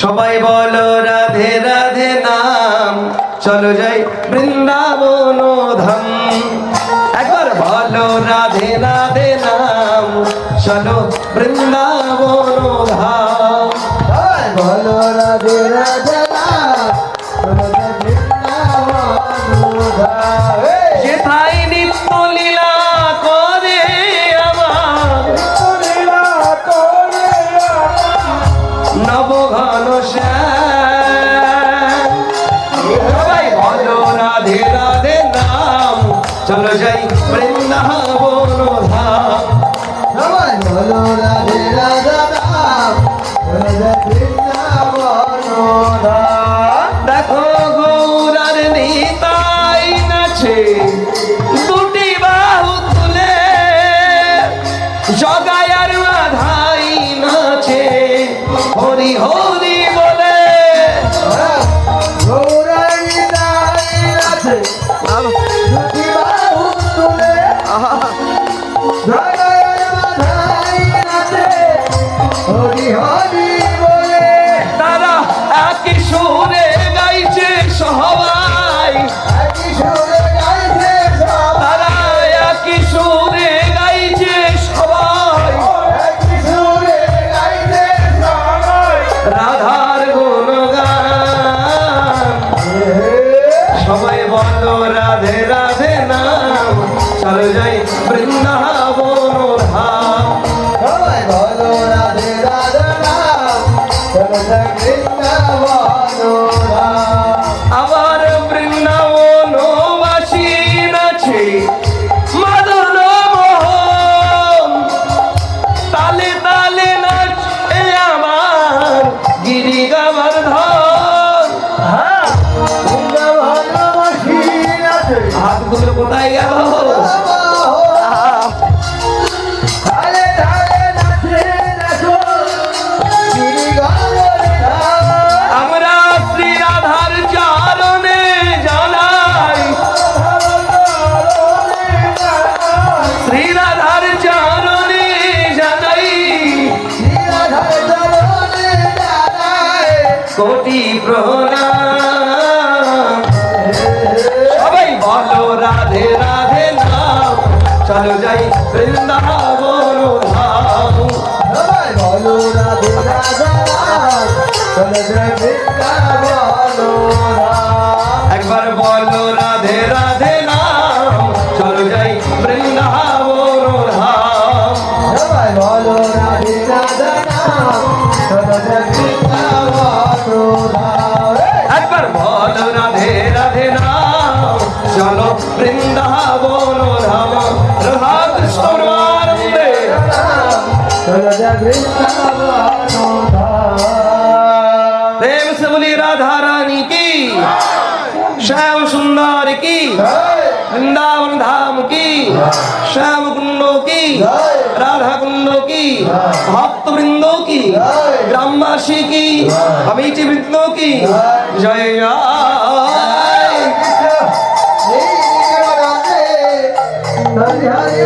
সবাই বলো রাধে রাধে নাম, চলো যাই বৃন্দাবন ধাম। একবার বলো রাধে রাধে নাম, চলো বৃন্দাবন ধাম। বলো রাধে রাধে নাম, চলো যাই বৃন্দাবন ধাম। যেথায় নিত্য লীলা করে আমার, নবঘন শ্যাম। সবাই বলো রাধে রাধে নাম, চলো যাই বৃন্দাবন ধাম। সবাই বলো রাধে রাধে নাম, চলো যাই বৃন্দাবন ধাম। দেখো গৌরার নিতাই নাচে দুটি বাহু তুলে, জগায়ার মাধাই নাচে হরি হরি বলে। গৌরাঙ্গী নারী নাচে, দুটি বাহু তুলে, জগায় মাথায় নাচে, হরি হরি বলে। তারা একই সুরে গাইছে সবাই, একই সুরে গাইছে সবাই, তারা একই সুরে গাইছে সবাই, একই সুরে গাইছে সবাই। রাধার গুণগান। সবাই বলো রাধে রাধে নাম, চলো যাই বৃন্দাবন ধাম। সবাই বলো রাধে রাধে নাম, চলো যাই বৃন্দাবন ধাম। আবার বৃন্দাবনবাসী নাচে মদন মোহন, তালে তালে নাচে আমার গিরি গোবর্ধন। বৃন্দাবনবাসী নাচে, হাতগুলো কোথায় গেল? তালে তালে নাচে নাচো, গিরি গোবর্ধন। আমরা শ্রী রাধার চরণে জানাই, শ্রী রাধার চরণে জানাই রাধার চরণে জানাই কোটি প্রণাম। সবাই বলো রাধে রাধে নাম, চলো যাই বৃন্দাবন ধাম। সবাই বলো রাধে রাধে নাম, চলো যাই বৃন্দাবন ধাম। একবার বলো রাধে রাধে নাম, চলো যাই বৃন্দাবন ধাম। সবাই বলো রাধে রাধে নাম, চলো যাই বৃন্দাবন ধাম। একবার বলো রাধে রাধে নাম, চলো বৃন্দাবন ধাম। রাধা কৃষ্ণ প্রেমানন্দে। চলো যাই বৃন্দাবন ধাম। प्रेम से बोली राधा रानी की, श्याम सुंदर की, वृंदावन धाम की, श्याम कुंडों की, राधा कुंडों की, भक्त वृंदों की, ग्रामवासी की, अमीची वृंदों की जय जय। हरि हरि